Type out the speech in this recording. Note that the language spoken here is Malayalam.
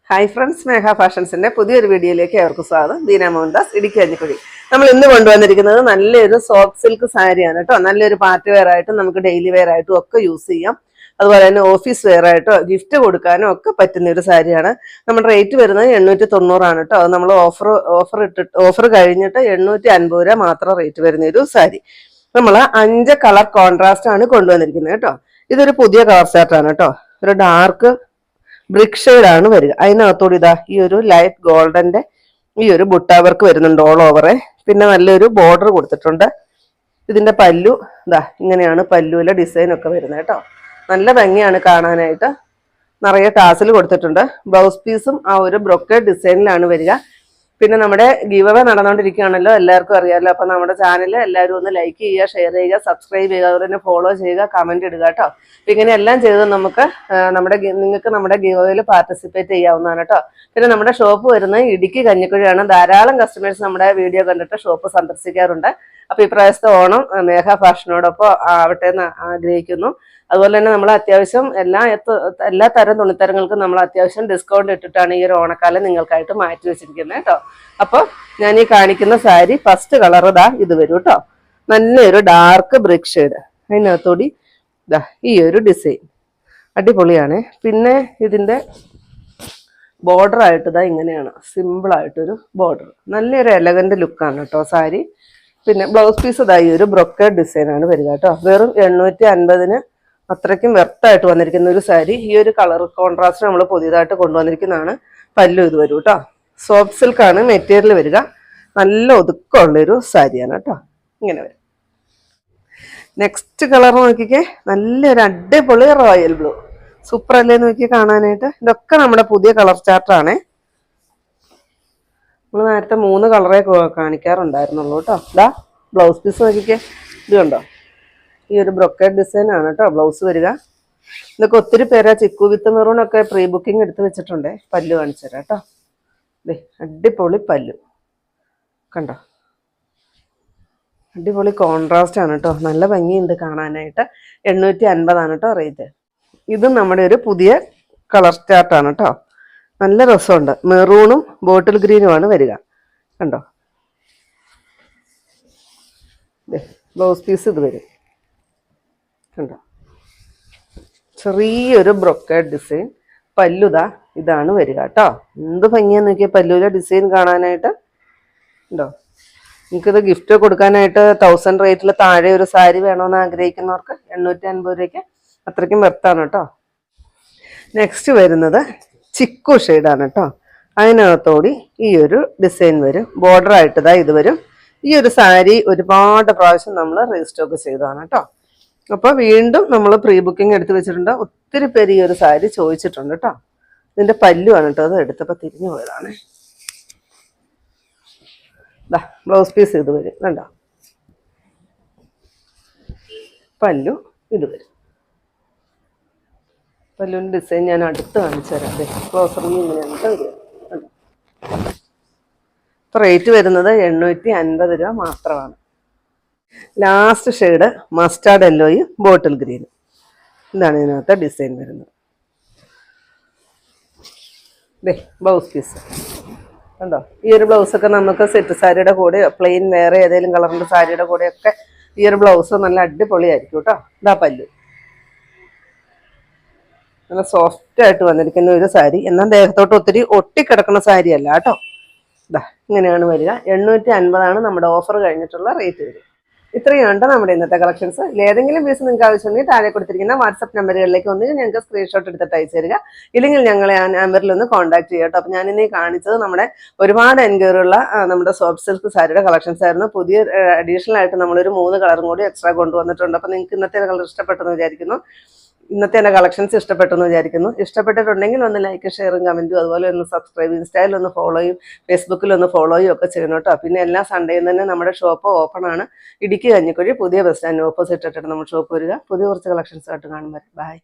ഹായ് ഫ്രണ്ട്സ്, മേഘ ഫാഷൻസിന്റെ പുതിയൊരു വീഡിയോയിലേക്ക് ഏവർക്കും സ്വാഗതം. ദീന മോഹൻദാസ്, ഇടുക്കി കഞ്ഞിക്കുഴി. നമ്മൾ ഇന്ന് കൊണ്ടുവന്നിരിക്കുന്നത് നല്ലൊരു സോഫ്റ്റ് സിൽക്ക് സാരിയാണ് കേട്ടോ. നല്ലൊരു പാർട്ടി വെയർ ആയിട്ടും നമുക്ക് ഡെയിലി വെയർ ആയിട്ടും ഒക്കെ യൂസ് ചെയ്യാം. അതുപോലെ തന്നെ ഓഫീസ് വെയർ ആയിട്ടോ ഗിഫ്റ്റ് കൊടുക്കാനും ഒക്കെ പറ്റുന്ന ഒരു സാരിയാണ്. നമ്മുടെ റേറ്റ് വരുന്നത് 890 കേട്ടോ. അത് നമ്മൾ ഓഫർ കഴിഞ്ഞിട്ട് 850 രൂപ മാത്രം റേറ്റ് വരുന്ന ഒരു സാരി. നമ്മൾ 5 കളർ കോൺട്രാസ്റ്റ് ആണ് കൊണ്ടുവന്നിരിക്കുന്നത് കേട്ടോ. ഇതൊരു പുതിയ കളർ ചാർട്ടാണ് കേട്ടോ. ഒരു ഡാർക്ക് ബ്രിക്ക് ഷെയ്ഡാണ് വരിക. അതിനകത്തോട് ഇതാ ഈ ഒരു ലൈറ്റ് ഗോൾഡന്റെ ഈ ഒരു ബുട്ട വർക്ക് വരുന്നുണ്ട് ഓൾ ഓവറെ. പിന്നെ നല്ലൊരു ബോർഡർ കൊടുത്തിട്ടുണ്ട്. ഇതിന്റെ പല്ലു ഇതാ ഇങ്ങനെയാണ് പല്ലുവിലെ ഡിസൈൻ ഒക്കെ വരുന്നത് കേട്ടോ. നല്ല ഭംഗിയാണ് കാണാനായിട്ട്. നിറയെ ടാസിൽ കൊടുത്തിട്ടുണ്ട്. ബ്ലൗസ് പീസും ആ ഒരു ബ്രൊക്കേഡ് ഡിസൈനിലാണ് വരിക. പിന്നെ നമ്മുടെ ഗീവ് അവേ നടന്നുകൊണ്ടിരിക്കുകയാണല്ലോ, എല്ലാവർക്കും അറിയാമല്ലോ. അപ്പൊ നമ്മുടെ ചാനൽ എല്ലാവരും ഒന്ന് ലൈക്ക് ചെയ്യുക, ഷെയർ ചെയ്യുക, സബ്സ്ക്രൈബ് ചെയ്യുക, അതുപോലെ തന്നെ ഫോളോ ചെയ്യുക, കമന്റ് ഇടുക കേട്ടോ. അപ്പൊ ഇങ്ങനെയെല്ലാം ചെയ്ത് നമുക്ക് നിങ്ങൾക്ക് നമ്മുടെ ഗീവ് അവേയിൽ പാർട്ടിസിപ്പേറ്റ് ചെയ്യാവുന്നതാണ് കേട്ടോ. പിന്നെ നമ്മുടെ ഷോപ്പ് വരുന്നത് ഇടുക്കി കഞ്ഞിക്കുഴിയാണ്. ധാരാളം കസ്റ്റമേഴ്സ് നമ്മുടെ വീഡിയോ കണ്ടിട്ട് ഷോപ്പ് സന്ദർശിക്കാറുണ്ട്. അപ്പൊ ഇപ്രാവശ്യത്തെ ഓണം മേഘ ഫാഷനോടൊപ്പം ആവട്ടെ എന്ന് ആഗ്രഹിക്കുന്നു. അതുപോലെ തന്നെ നമ്മൾ അത്യാവശ്യം എല്ലാ തരം തുണിത്തരങ്ങൾക്കും നമ്മൾ അത്യാവശ്യം ഡിസ്കൗണ്ട് ഇട്ടിട്ടാണ് ഈ ഒരു ഓണക്കാലം നിങ്ങൾക്കായിട്ട് മാറ്റി വെച്ചിരിക്കുന്നത് കേട്ടോ. അപ്പോൾ ഞാൻ ഈ കാണിക്കുന്ന സാരി ഫസ്റ്റ് കളർ ഇതാ ഇത് വരും കേട്ടോ. നല്ലൊരു ഡാർക്ക് ബ്രിക്ക് ഷെയ്ഡ്, അതിനകത്തോടി ഇതാ ഈ ഒരു ഡിസൈൻ അടിപൊളിയാണ്. പിന്നെ ഇതിന്റെ ബോർഡർ ആയിട്ട് ഇതാ ഇങ്ങനെയാണ്, സിമ്പിൾ ആയിട്ടൊരു ബോർഡർ. നല്ലൊരു എലഗന്റ് ലുക്കാണ് കേട്ടോ സാരി. പിന്നെ ബ്ലൗസ് പീസ് ഇതാ ഈ ഒരു ബ്രൊക്കേഡ് ഡിസൈൻ ആണ് വരിക കേട്ടോ. വെറും 850 അത്രയ്ക്കും വെർത്തായിട്ട് വന്നിരിക്കുന്ന ഒരു സാരി. ഈ ഒരു കളർ കോൺട്രാസ്റ്റ് നമ്മൾ പുതിയതായിട്ട് കൊണ്ടുവന്നിരിക്കുന്നതാണ്. പല്ലു ഇത് വരും കേട്ടോ. സോഫ്റ്റ് സിൽക്കാണ് മെറ്റീരിയൽ വരിക. നല്ല ഒതുക്കമുള്ളൊരു സാരിയാണ് കേട്ടോ. ഇങ്ങനെ വരും. നെക്സ്റ്റ് കളർ നോക്കിക്കേ, നല്ലൊരു അടിപൊളി റോയൽ ബ്ലൂ. സൂപ്പർ അല്ലേ നോക്കി കാണാനായിട്ട്. ഇതൊക്കെ നമ്മുടെ പുതിയ കളർ ചാർട്ടാണേ. നമ്മൾ നേരത്തെ 3 കളറേ കാണിക്കാറുണ്ടായിരുന്നുള്ളൂ കേട്ടോ. ഇതാ ബ്ലൗസ് പീസ് നോക്കിക്കേ, ഇത് കണ്ടോ. ഈ ഒരു ബ്രൊക്കേഡ് ഡിസൈൻ ആണ് കേട്ടോ ബ്ലൗസ് വരിക. ഇതൊക്കെ ഒത്തിരി പേര് ചിക്കു വിത്ത് മെറൂൺ ഒക്കെ പ്രീ ബുക്കിംഗ് എടുത്ത് വെച്ചിട്ടുണ്ട്. പല്ലു കാണിച്ചു തരാം കേട്ടോ. ദേ അടിപൊളി പല്ലു കണ്ടോ. അടിപൊളി കോൺട്രാസ്റ്റ് ആണ് കേട്ടോ. നല്ല ഭംഗിയുണ്ട് കാണാനായിട്ട്. 850 കേട്ടോ റേറ്റ്. ഇത് നമ്മുടെ ഒരു പുതിയ കളർ ചാർട്ടാണ് കേട്ടോ. നല്ല രസമുണ്ട്. മെറൂണും ബോട്ടിൽ ഗ്രീനുമാണ് വരിക കണ്ടോ. ബ്ലൗസ് പീസ് ഇത് വരും കണ്ടോ. ചെറിയൊരു ബ്രൊക്കേഡ് ഡിസൈൻ. പല്ലുതാ ഇതാണ് വരിക കേട്ടോ. എന്ത് ഭംഗിയാന്ന് നോക്കിയാൽ പല്ലുവിലെ ഡിസൈൻ കാണാനായിട്ട് ഉണ്ടോ. എനിക്കിത് ഗിഫ്റ്റ് കൊടുക്കാനായിട്ട് 1000 റേറ്റിൽ താഴെ ഒരു സാരി വേണമെന്ന് ആഗ്രഹിക്കുന്നവർക്ക് 850 രൂപയ്ക്ക് അത്രയ്ക്കും വെർത്താണ് കേട്ടോ. നെക്സ്റ്റ് വരുന്നത് ചിക്കു ഷെയ്ഡാണ് കേട്ടോ. അതിനകത്തോടി ഈ ഒരു ഡിസൈൻ വരും. ബോർഡർ ആയിട്ടതാ ഇത് വരും. ഈ ഒരു സാരി ഒരുപാട് പ്രാവശ്യം നമ്മൾ റീസ്റ്റോക്ക് ചെയ്തതാണ് കേട്ടോ. അപ്പോൾ വീണ്ടും നമ്മൾ പ്രീ ബുക്കിംഗ് എടുത്ത് വെച്ചിട്ടുണ്ട്. ഒത്തിരി പേര് ഈ ഒരു സാരി ചോദിച്ചിട്ടുണ്ട് കേട്ടോ. ഇതിന്റെ പല്ലുവാണ് കേട്ടോ. അത് എടുത്തപ്പോൾ തിരിഞ്ഞു പോയതാണ്. ബ്ലൗസ് പീസ് ഇത് വരും കണ്ടോ. പല്ലു ഇത് വരും. പല്ലുവിൻ്റെ ഡിസൈൻ ഞാൻ അടുത്ത് കാണിച്ചു തരാം. അതെ ക്ലോസറിൽ ഇങ്ങനെയാണ് വരിക കണ്ടോ. ഇപ്പോൾ റേറ്റ് വരുന്നത് 850 രൂപ മാത്രമാണ്. ലാസ്റ്റ് ഷെയ്ഡ് മസ്റ്റാർഡ് യെല്ലോയും ബോട്ടിൽ ഗ്രീനും. ഇതാണ് ഇതിനകത്ത് ഡിസൈൻ വരുന്നത്. ബ്ലൗസ് പീസ് കണ്ടോ. ഈ ഒരു ബ്ലൗസൊക്കെ നമുക്ക് സെറ്റ് സാരിയുടെ കൂടെ പ്ലെയിൻ വേറെ ഏതെങ്കിലും കളറിൻ്റെ സാരിയുടെ കൂടെയൊക്കെ ഈ ഒരു ബ്ലൗസ് നല്ല അടിപൊളിയായിരിക്കും കേട്ടോ. ഇതാ പല്ലു. നല്ല സോഫ്റ്റ് ആയിട്ട് വന്നിരിക്കുന്ന ഒരു സാരി. എന്നാൽ ദേഹത്തോട്ട് ഒത്തിരി ഒട്ടിക്കിടക്കുന്ന സാരി അല്ല കേട്ടോ. ഇതാ ഇങ്ങനെയാണ് വരിക. 850 നമ്മുടെ ഓഫർ കഴിഞ്ഞിട്ടുള്ള റേറ്റ് വരിക. ഇത്രയുണ്ട് നമ്മുടെ ഇന്നത്തെ കളക്ഷൻസ്. ഏതെങ്കിലും പീസ് നിങ്ങൾക്ക് ആവശ്യമുണ്ടെങ്കിൽ താഴെ കൊടുത്തിരിക്കുന്ന വാട്സപ്പ് നമ്പറുകളിലേക്ക് ഒന്ന് ഞങ്ങൾക്ക് സ്ക്രീൻഷോട്ട് എടുത്തിട്ട് അയച്ചു തരിക. ഇല്ലെങ്കിൽ ഞങ്ങളെ ആ നമ്പറിൽ ഒന്ന് കോൺടാക്ട് ചെയ്യുക കേട്ടോ. അപ്പോൾ ഞാനിന്ന് കാണിച്ചത് നമ്മുടെ ഒരുപാട് എൻക്വയറി ഉള്ള നമ്മുടെ സോഫ്റ്റ് സിൽക്ക് സാരിയുടെ കളക്ഷൻസ് ആയിരുന്നു. പുതിയ അഡീഷണൽ ആയിട്ട് നമ്മളൊരു 3 കളറും കൂടി എക്സ്ട്രാ കൊണ്ടുവന്നിട്ടുണ്ട്. അപ്പോൾ നിങ്ങൾക്ക് ഇന്നത്തെ കളർ ഇഷ്ടപ്പെട്ടെന്ന് വിചാരിക്കുന്നു. ഇന്നത്തെ എൻ്റെ കളക്ഷൻസ് ഇഷ്ടപ്പെട്ടെന്ന് വിചാരിക്കുന്നു. ഇഷ്ടപ്പെട്ടിട്ടുണ്ടെങ്കിൽ ഒന്ന് ലൈക്ക് ഷെയറും കമൻറ്റും അതുപോലെ ഒന്ന് സബ്സ്ക്രൈബ്, ഇൻസ്റ്റയിൽ ഒന്ന് ഫോളോയും ഫേസ്ബുക്കിൽ ഒന്ന് ഫോളോയും ഒക്കെ ചെയ്യണം കേട്ടോ. പിന്നെ എല്ലാ സൺഡേയും തന്നെ നമ്മുടെ ഷോപ്പ് ഓപ്പൺ ആണ്. ഇടുക്കി കഞ്ഞിക്കുഴി പുതിയ ബസ് സ്റ്റാൻഡിന് ഓപ്പോസിറ്റ് ആയിട്ടാണ് നമ്മുടെ ഷോപ്പ് വരിക. പുതിയ കുറച്ച് കളക്ഷൻസ് ആയിട്ട് കാണുമ്പോൾ ബൈ.